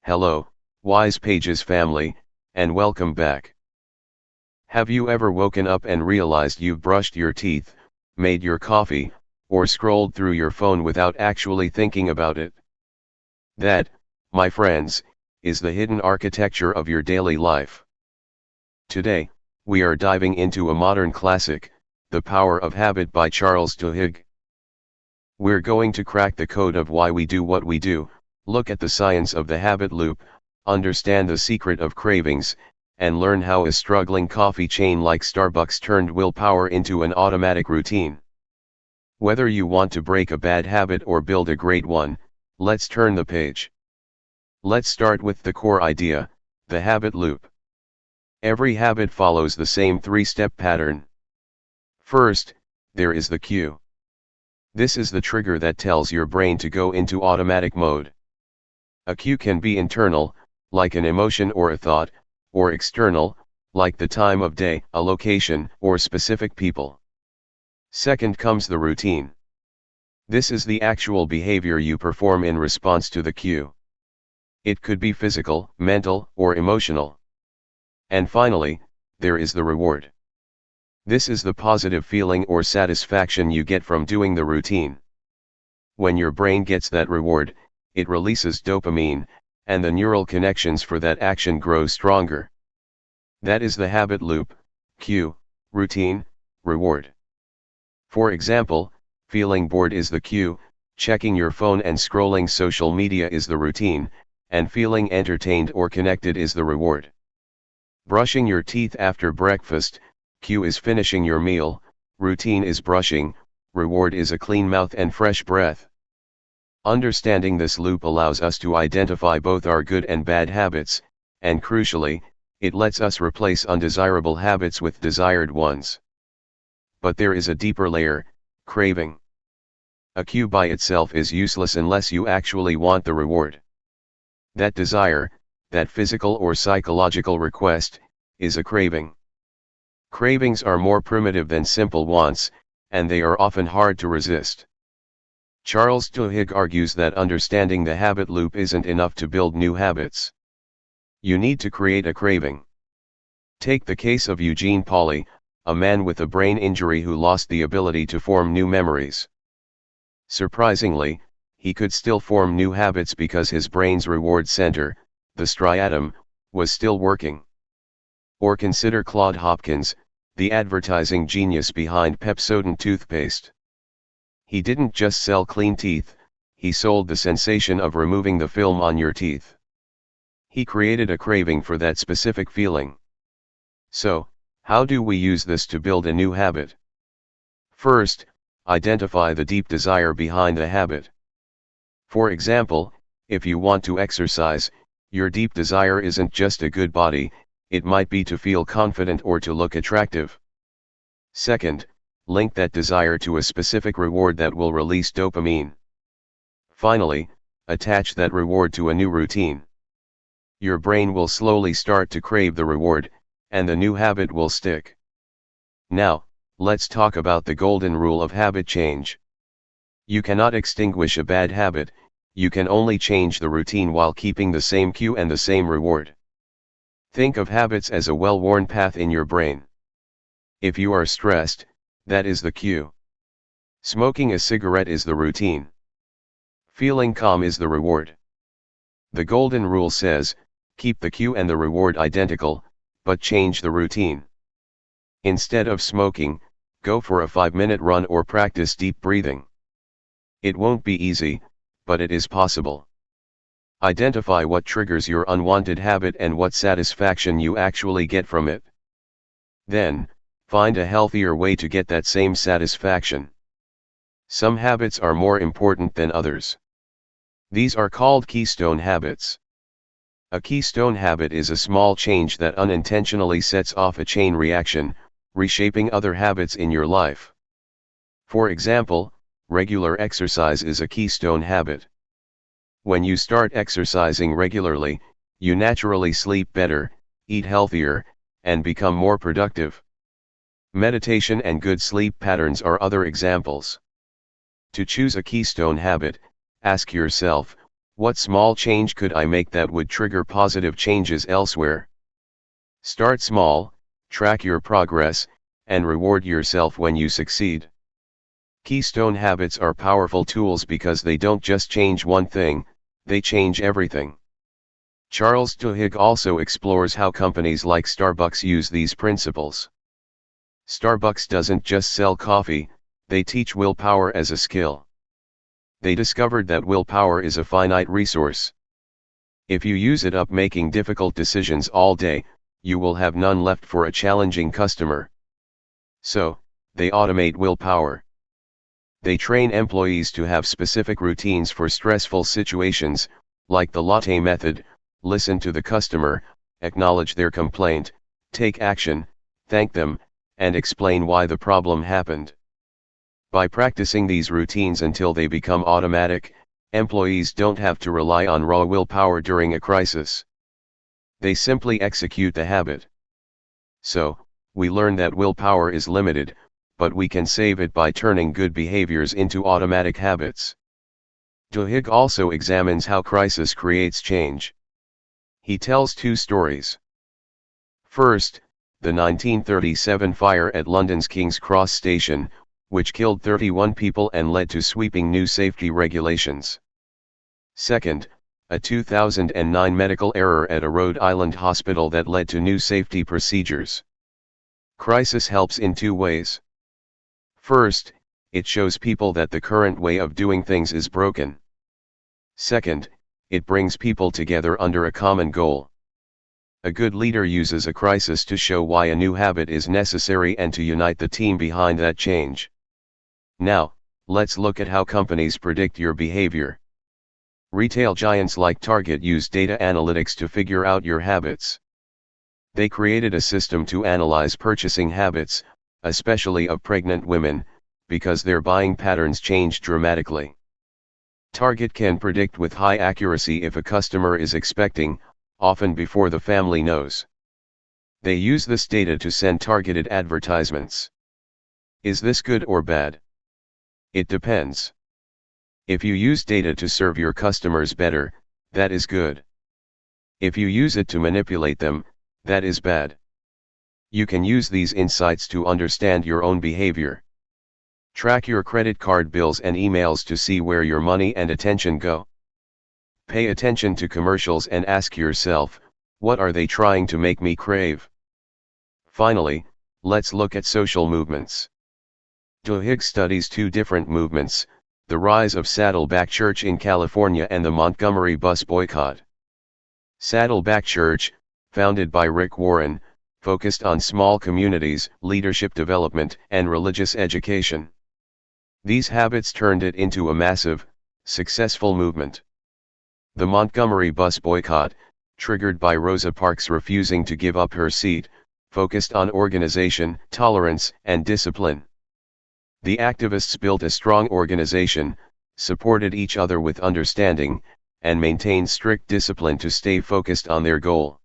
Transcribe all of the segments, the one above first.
Hello, Wise Pages family, and welcome back. Have you ever woken up and realized you've brushed your teeth, made your coffee, or scrolled through your phone without actually thinking about it? That, my friends, is the hidden architecture of your daily life. Today, we are diving into a modern classic, The Power of Habit by Charles Duhigg. We're going to crack the code of why we do what we do, look at the science of the habit loop, understand the secret of cravings, and learn how a struggling coffee chain like Starbucks turned willpower into an automatic routine. Whether you want to break a bad habit or build a great one, let's turn the page. Let's start with the core idea, the habit loop. Every habit follows the same three-step pattern. First, there is the cue. This is the trigger that tells your brain to go into automatic mode. A cue can be internal, like an emotion or a thought, or external, like the time of day, a location, or specific people. Second comes the routine. This is the actual behavior you perform in response to the cue. It could be physical, mental, or emotional. And finally, there is the reward. This is the positive feeling or satisfaction you get from doing the routine. When your brain gets that reward, it releases dopamine, and the neural connections for that action grow stronger. That is the habit loop: cue, routine, reward. For example, feeling bored is the cue, checking your phone and scrolling social media is the routine, and feeling entertained or connected is the reward. Brushing your teeth after breakfast, cue is finishing your meal, routine is brushing, reward is a clean mouth and fresh breath. Understanding this loop allows us to identify both our good and bad habits, and crucially, it lets us replace undesirable habits with desired ones. But there is a deeper layer, craving. A cue by itself is useless unless you actually want the reward. That desire, that physical or psychological request, is a craving. Cravings are more primitive than simple wants, and they are often hard to resist. Charles Duhigg argues that understanding the habit loop isn't enough to build new habits. You need to create a craving. Take the case of Eugene Pauly, a man with a brain injury who lost the ability to form new memories. Surprisingly, he could still form new habits because his brain's reward center, the striatum, was still working. Or consider Claude Hopkins, the advertising genius behind Pepsodent toothpaste. He didn't just sell clean teeth, he sold the sensation of removing the film on your teeth. He created a craving for that specific feeling. So, how do we use this to build a new habit? First, identify the deep desire behind the habit. For example, if you want to exercise, your deep desire isn't just a good body, it might be to feel confident or to look attractive. Second, link that desire to a specific reward that will release dopamine. Finally, attach that reward to a new routine. Your brain will slowly start to crave the reward, and the new habit will stick. Now, let's talk about the golden rule of habit change. You cannot extinguish a bad habit, you can only change the routine while keeping the same cue and the same reward. Think of habits as a well-worn path in your brain. If you are stressed, that is the cue. Smoking a cigarette is the routine. Feeling calm is the reward. The golden rule says, keep the cue and the reward identical, but change the routine. Instead of smoking, go for a 5-minute run or practice deep breathing. It won't be easy, but it is possible. Identify what triggers your unwanted habit and what satisfaction you actually get from it. Then, find a healthier way to get that same satisfaction. Some habits are more important than others. These are called keystone habits. A keystone habit is a small change that unintentionally sets off a chain reaction, reshaping other habits in your life. For example, regular exercise is a keystone habit. When you start exercising regularly, you naturally sleep better, eat healthier, and become more productive. Meditation and good sleep patterns are other examples. To choose a keystone habit, ask yourself, What small change could I make that would trigger positive changes elsewhere? Start small, track your progress, and reward yourself when you succeed. Keystone habits are powerful tools because they don't just change one thing, they change everything. Charles Duhigg also explores how companies like Starbucks use these principles. Starbucks doesn't just sell coffee, they teach willpower as a skill. They discovered that willpower is a finite resource. If you use it up making difficult decisions all day, you will have none left for a challenging customer. So, they automate willpower. They train employees to have specific routines for stressful situations, like the latte method: listen to the customer, acknowledge their complaint, take action, thank them, and explain why the problem happened. By practicing these routines until they become automatic, employees don't have to rely on raw willpower during a crisis. They simply execute the habit. So, we learn that willpower is limited, but we can save it by turning good behaviors into automatic habits. Duhigg also examines how crisis creates change. He tells two stories. First, the 1937 fire at London's King's Cross station, which killed 31 people and led to sweeping new safety regulations. Second, a 2009 medical error at a Rhode Island hospital that led to new safety procedures. Crisis helps in two ways. First, it shows people that the current way of doing things is broken. Second, it brings people together under a common goal. A good leader uses a crisis to show why a new habit is necessary and to unite the team behind that change. Now, let's look at how companies predict your behavior. Retail giants like Target use data analytics to figure out your habits. They created a system to analyze purchasing habits, especially of pregnant women, because their buying patterns change dramatically. Target can predict with high accuracy if a customer is expecting, often before the family knows. They use this data to send targeted advertisements. Is this good or bad? It depends. If you use data to serve your customers better, that is good. If you use it to manipulate them, that is bad. You can use these insights to understand your own behavior. Track your credit card bills and emails to see where your money and attention go. Pay attention to commercials and ask yourself, what are they trying to make me crave? Finally, let's look at social movements. Duhigg studies two different movements: the rise of Saddleback Church in California and the Montgomery bus boycott. Saddleback Church, founded by Rick Warren, focused on small communities, leadership development, and religious education. These habits turned it into a massive, successful movement. The Montgomery bus boycott, triggered by Rosa Parks refusing to give up her seat, focused on organization, tolerance, and discipline. The activists built a strong organization, supported each other with understanding, and maintained strict discipline to stay focused on their goal.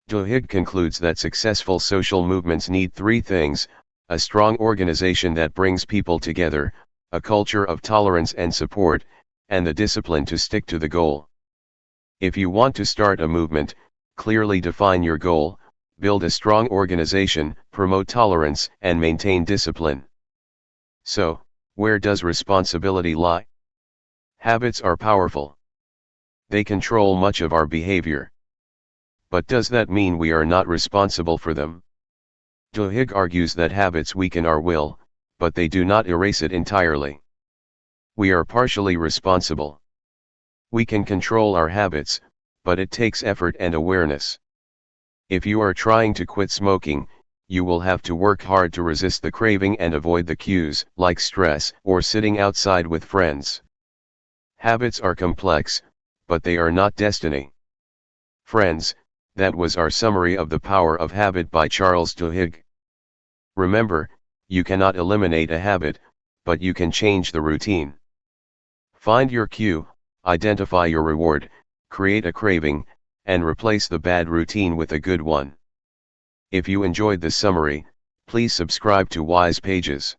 Duhigg concludes that successful social movements need three things: a strong organization that brings people together, a culture of tolerance and support, and the discipline to stick to the goal. If you want to start a movement, clearly define your goal, build a strong organization, promote tolerance, and maintain discipline. So, where does responsibility lie? Habits are powerful. They control much of our behavior. But does that mean we are not responsible for them? Duhigg argues that habits weaken our will, but they do not erase it entirely. We are partially responsible. We can control our habits, but it takes effort and awareness. If you are trying to quit smoking, you will have to work hard to resist the craving and avoid the cues, like stress or sitting outside with friends. Habits are complex, but they are not destiny. Friends, that was our summary of The Power of Habit by Charles Duhigg. Remember, you cannot eliminate a habit, but you can change the routine. Find your cue, identify your reward, create a craving, and replace the bad routine with a good one. If you enjoyed this summary, please subscribe to Wise Pages.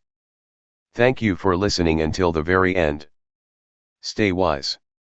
Thank you for listening until the very end. Stay wise.